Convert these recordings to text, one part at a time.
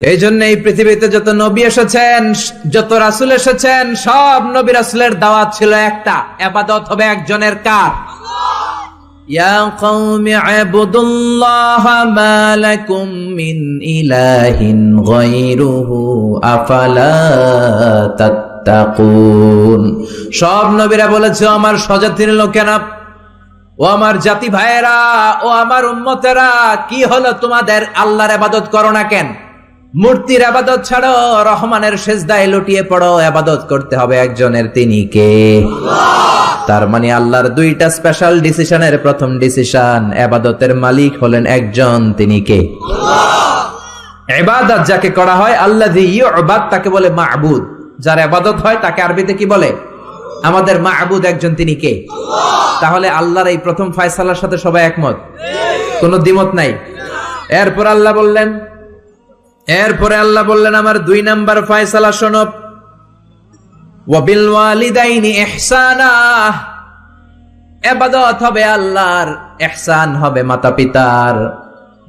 এই জন্য এই পৃথিবীতে যত নবী এসেছেন, যত রাসূল এসেছেন, সব নবী রাসূলের দাওয়াত ছিল একটা, ইবাদত হবে একজনের। কার? ইয়া কওমি ইবুদুল্লাহা মা লাকুম মিন ইলাহিন গায়রুহু আফালা তাত্তাকুন। সব নবীরা বলেছে, আমার স্বজাতির লোকেরা, ও আমার জাতি ভাইয়েরা, ও আমার উম্মতেরা, কি হলো তোমাদের? আল্লাহর ইবাদত করো না কেন? মূর্তির ইবাদত ছাড়ো, রহমানের সিজদায় লুটিয়ে পড়ো। ইবাদত করতে হবে একজনের, তিনি কে? আল্লাহ। তার মানে আল্লাহর দুইটা স্পেশাল ডিসিশনের প্রথম ডিসিশন, ইবাদতের মালিক হলেন একজন, তিনি কে? আল্লাহ। ইবাদত যাকে করা হয়, আল্লাযী ইউবাদ, তাকে বলে মা'বুদ। যার ইবাদত হয় তাকে আরবিতে কি বলে? আমাদের মা'বুদ একজন, তিনি কে? আল্লাহ। তাহলে আল্লাহর এই প্রথম ফয়সালার সাথে সবাই একমত, কোনো দ্বিমত নাই। এরপরে আল্লাহ বললেন আমার 2 নাম্বার ফয়সালা শোনো, ওয়া বিল ওয়ালিদাইনি ইহসানা। ইবাদত হবে আল্লাহর, ইহসান হবে মাতা-পিতার।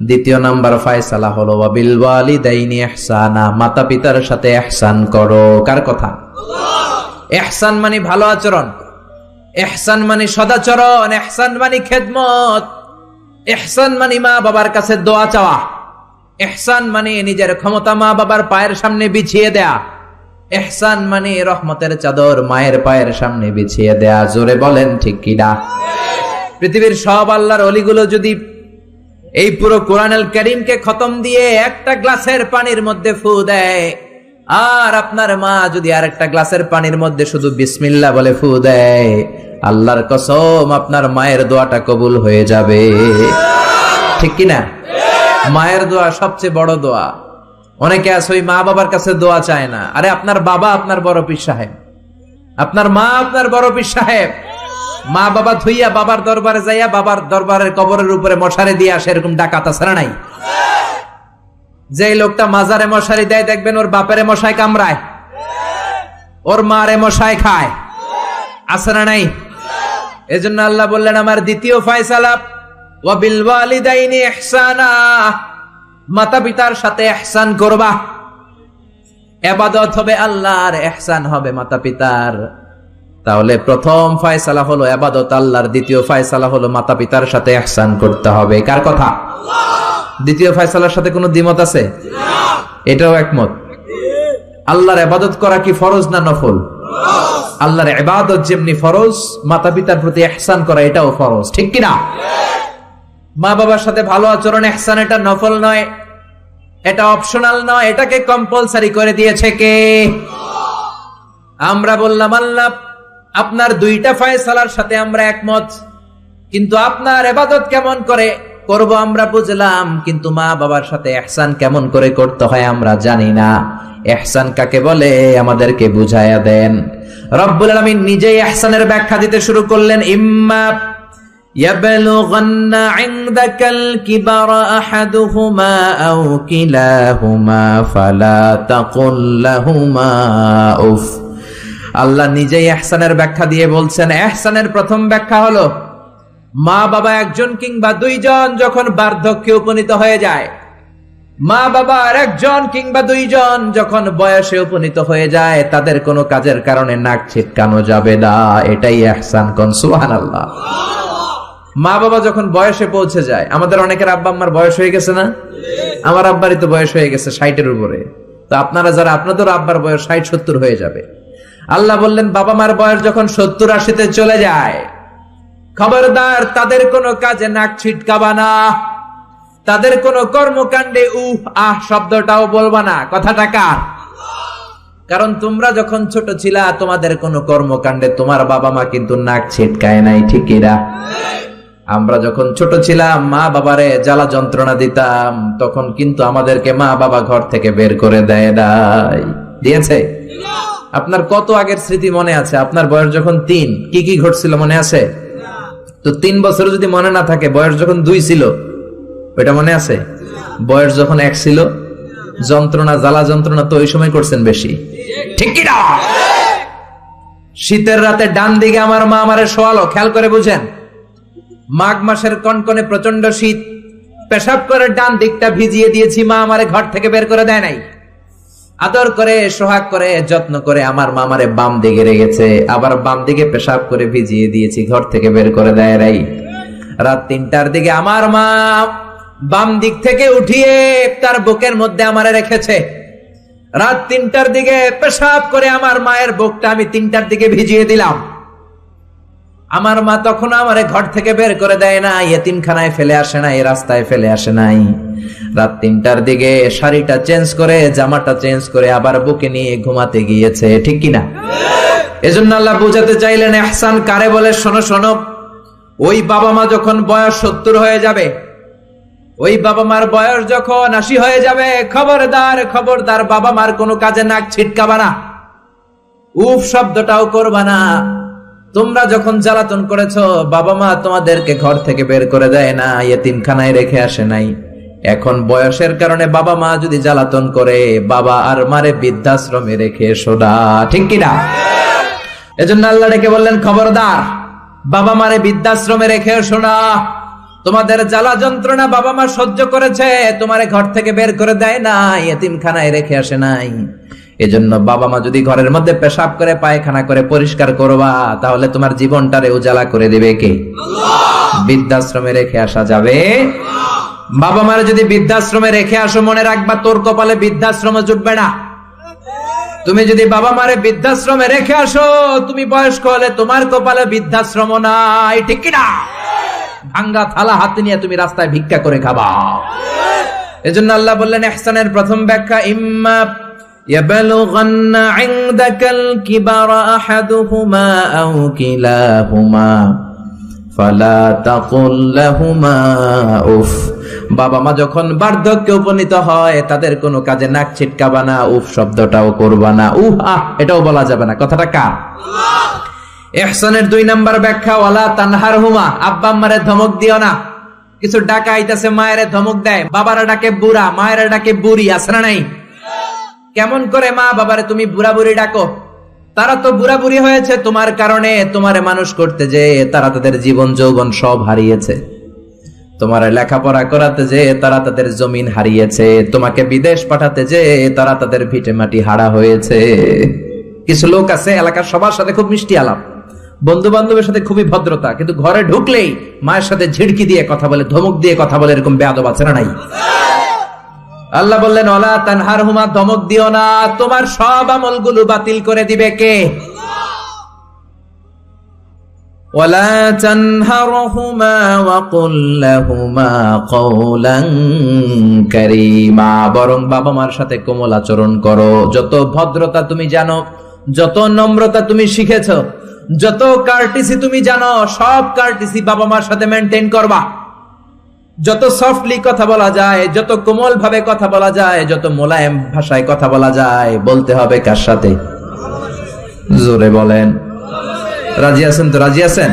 2 নাম্বার ফয়সালা হলো ওয়া বিল ওয়ালিদাইনি ইহসানা, মাতা-পিতার সাথে ইহসান করো। কার কথা? আল্লাহ। ইহসান মানে ভালো আচরণ, ইহসান মানে সদাচরণ, ইহসান মানে খেদমত, ইহসান মানে মা বাবার কাছে দোয়া চাওয়া, ইহসান মানে নিজের ক্ষমতা মা বাবার পায়ের সামনে বিছিয়ে দেয়া, ইহসান মানে রহমতের চাদর মায়ের পায়ের সামনে বিছিয়ে দেয়া। জোরে বলেন ঠিক কি না? পৃথিবীর সব আল্লাহর ওলিগুলো যদি এই পুরো কোরআনুল কারীমকে খতম দিয়ে একটা গ্লাসের পানির মধ্যে ফু দেয়, আর আপনার মা যদি আরেকটা গ্লাসের পানির মধ্যে শুধু বিসমিল্লাহ বলে ফু দেয়, আল্লাহর কসম আপনার মায়ের দোয়াটা কবুল হয়ে যাবে। ঠিক কি না? মায়ের দোয়া সবচেয়ে বড় দোয়া। অনেকে আছে ওই মা বাবার কাছে দোয়া চায় না। আরে আপনার বাবা আপনার বড় পীর সাহেব, আপনার মা আপনার বড় পীর সাহেব। মা বাবা ধুইয়া বাবার দরবারে যাইয়া বাবার দরবারের কবরের উপরে মশারি দিয়ে আসে, এরকম ডাকাত আছে না নাই? যে লোকটা মাজারে মশারি দেয়, দেখবেন ওর বাপেরে মশায় কামড়ায়, ওর মারে মশায় খায়, আছে না নাই? এজন্য আল্লাহ বললেন আমার দ্বিতীয় ফয়সালা, ওয়া বিল ওয়ালিদাইনি ইহসানা, মাতা পিতার সাথে ইহসান করবা। ইবাদত হবে আল্লাহর, ইহসান হবে মাতা পিতার। তাহলে প্রথম ফয়সালা হলো ইবাদত আল্লাহর, দ্বিতীয় ফয়সালা হলো মাতা পিতার সাথে ইহসান করতে হবে। কার কথা? আল্লাহ। দ্বিতীয় ফয়সালার সাথে কোনো দ্বিমত আছে? না। এটাও একমত। আল্লাহর ইবাদত করা কি ফরজ না নফল? ফরজ। আল্লাহর ইবাদত যেমনি ফরজ, মাতা পিতার প্রতি ইহসান করা এটাও ফরজ। ঠিক কি না? মা বাবার সাথে ভালো আচরণ, ইহসান, এটা নফল নয়, এটা অপশনাল নয়, এটাকে কম্পালসারি করে দিয়েছে কে? আমরা বললাম আল্লাহ আপনার 2টা ফয়সালার সাথে আমরা একমত, কিন্তু আপনার ইবাদত কেমন করে করব আমরা বুঝলাম, কিন্তু মা বাবার সাথে ইহসান কেমন করে করতে হয় আমরা জানি না। ইহসান কাকে বলে আমাদেরকে বুঝায়া দেন। রব্বুল আলামিন নিজেই ইহসানের ব্যাখ্যা দিতে শুরু করলেন, ইম্মা يبلغن عندك الكبر أحدهما أو كلاهما فلا تقل لهما أف। আল্লাহ নিজেই ইহসানের ব্যাখ্যা দিয়ে বলছেন, ইহসানের প্রথম ব্যাখ্যা হলো মা বাবা একজন কিংবা 2 জন যখন বার্ধক্যে উপনীত হয়ে যায়, মা বাবার 1 জন কিংবা 2 জন যখন বয়সে উপনীত হয়ে যায়, তাদের কোনো কাজের কারণে নাক ছিটকানো যাবে না। এটাই ইহসান। কোন সুবহানাল্লাহ। মা বাবা যখন বয়সে পৌঁছে যায়, আমাদের অনেকের আব্বা আম্মার বয়স হয়ে গেছে না? আমার আব্বারই তো বয়স হয়ে গেছে 60-এর উপরে। তো আপনারা যারা, আপনাদের আব্বার বয়স 60-70 হয়ে যাবে। আল্লাহ বললেন বাবা মার বয়স যখন 70-80-তে চলে যায়, খবরদার তাদের কোনো কাজে নাক ছিটকাবা না, তাদের কোনো কর্মকাণ্ডে শব্দটাও বলবা না। কথাটা কার? কারণ তোমরা যখন ছোট ছিলা, তোমাদের কোনো কর্মকাণ্ডে তোমার বাবা মা কিন্তু নাক ছিটকায় নাই। ঠিক কিনা? আমরা যখন ছোট ছিলাম, মা বাবারে জ্বালা যন্ত্রণা দিতাম, তখন কিন্তু আমাদেরকে মা বাবা ঘর থেকে বের করে দেয় নাই। দিয়েছে? আপনার কত আগের স্মৃতি মনে আছে? আপনার বয়স যখন 3, কি কি ঘটছিল মনে আছে? তো 3 বছর যদি মনে না থাকে, বয়স যখন 2 ছিল ওইটা মনে আছে? বয়স যখন 1 ছিল, যন্ত্রণা, জ্বালা যন্ত্রণা তো ওই সময় করছেন বেশি। ঠিক কি না? শীতের রাতে ডান দিকে আমার মা আমারে শোয়ালো, খেয়াল করে বুঝেন। মাঘ মাসের কনকনে প্রচন্ড শীত, পেশাব করে ডান দিকটা ভিজিয়ে দিয়েছি, মা আমারে ঘর থেকে বের করে দেয় নাই। আদর করে, সোহাগ করে, যত্ন করে আমার মা আমারে বাম দিকে রেখেছে, আবার বাম দিকে পেশাব করে ভিজিয়ে দিয়েছি, ঘর থেকে বের করে দেয় নাই। রাত 3টার দিকে আমার মা বাম দিক থেকে উঠিয়ে তার বুকের মধ্যে আমারে রেখেছে। রাত 3টার দিকে পেশাব করে আমার মায়ের বুকটা আমি 3টার দিকে ভিজিয়ে দিলাম। আমার মা তখন আমারে ঘর থেকে বের করে দেয় না, এতিমখানায় ফেলে আসে নাই, রাস্তায় ফেলে আসে নাই। রাত 3টার দিকে শাড়িটা চেঞ্জ করে, জামাটা চেঞ্জ করে আবার বুকে নিয়ে ঘুমাতে গিয়েছে, ঠিক কিনা? এজন্য আল্লাহ বুঝাতে চাইলেন ইহসান কারে বলে। শোনো শোনো, ওই বাবা মা যখন বয়স 70 হয়ে যাবে, ওই বাবা মার বয়স যখন 80 হয়ে যাবে, খবরদার খবরদার বাবা মার কোনো কাজে নাক ছিটকাবা না, উফ শব্দটাও করবা না। তোমরা যখন জ্বালাতন করেছো, বাবা মা তোমাদেরকে ঘর থেকে বের করে দেয় না, এতিমখানায় রেখে আসে নাই। এখন বয়সের কারণে বাবা মা যদি জ্বালাতন করে, বাবা আর মারে বৃদ্ধাশ্রমে রেখে এসো না, ঠিক কিনা? এজন্য আল্লাহ ডেকে বললেন খবরদার বাবা মারে বৃদ্ধাশ্রমে রেখে এসো না। তোমাদের জ্বালা যন্ত্রণা বাবা মা সহ্য করেছে, তোমারে ঘর থেকে বের করে দেয় না, এতিমখানায় রেখে আসে নাই। এজন্য বাবা মা যদি ঘরের মধ্যে পেশাব করে, পায়খানা করে পরিষ্কার করবা, তাহলে তোমার জীবনটারে উজালা করে দিবে কে? বৃদ্ধাশ্রমে রেখে আসা যাবে? বাবা মারে যদি বৃদ্ধাশ্রমে রেখে আসো, মনে রাখবা তোর কপালে বৃদ্ধাশ্রম জুটবে না। তুমি যদি বাবা মারে বৃদ্ধাশ্রমে রেখে আসো, তুমি বয়স্ক হলে তোমার কপালে বৃদ্ধাশ্রম নাই, ঠিক কিনা? ভাঙ্গা থালা হাতে নিয়ে তুমি রাস্তায় ভিক্ষা করে খাবা। এজন্য আল্লাহ বললেন ইহসানের প্রথম ব্যাখ্যা, ইম্মা ইয়াবলুগান্না ইনদাকাল কিবারা আহাদুহুমা আও কিলাহুমা ফালা তাকুল লাহুমা উফ। বাবা মা যখন বার্ধক্যে উপনীত হয়, তাদের কোনো কাজে নাক ছিটকাবা না, উফ শব্দটাও করবা না, উহ আহ এটাও বলা যাবে না। কথাটা কার? ইহসানের 2 নাম্বার ব্যাখ্যা, ওয়ালা তানহারহুমা, আব্বা আম্মারে ধমক দিও না। কিছু ডাকা আইতাছে, মায়েরে ধমক দেয়, বাবারা ডাকে বুড়া, মায়েরা ডাকে বুড়ি, আছে না নাই? কেমন করে মা বাবারে তুমি বুড়া বুড়ি ডাকো? তারা তো বুড়া বুড়ি হয়েছে তোমার কারণে। তোমারে মানুষ করতে যে তারা তাদের জীবন যৌবন সব হারিয়েছে, তোমার লেখাপড়া করাতে যে তারা তাদের জমিন হারিয়েছে, তোমাকে বিদেশ পাঠাতে যে তারা তাদের ভিটে মাটি হারা হয়েছে। কিছু লোক আছে এলাকার সবার সাথে খুব মিষ্টি আলাপ, বন্ধু বান্ধবের সাথে খুবই ভদ্রতা, কিন্তু ঘরে ঢুকলেই মায়ের সাথে ঝিড়কি দিয়ে কথা বলে, ধমক দিয়ে কথা বলে, এরকম বেয়াদব আছে না নাই? আল্লাহ বললেন ওয়ালা তানহারহুমা, ধমক দিও না, তোমার সব আমলগুলো বাতিল করে দিবে কে? ওয়ালা তানহারহুমা ওয়া কুল লাহুমা কওলান কারীমা, বরং বাবা মার সাথে কোমল আচরণ করো। যত ভদ্রতা তুমি জানো, যত নম্রতা তুমি শিখেছো, যত কার্টিসি তুমি জানো, সব কার্টিসি বাবা মার সাথে মেইনটেইন করবা। যত সফটলি কথা বলা যায়, যত কোমল ভাবে কথা বলা যায়, যত মোলায়েম ভাষায় কথা বলা যায়, বলতে হবে কার সাথে? জোরে বলেন। রাজি আছেন তো? রাজি আছেন?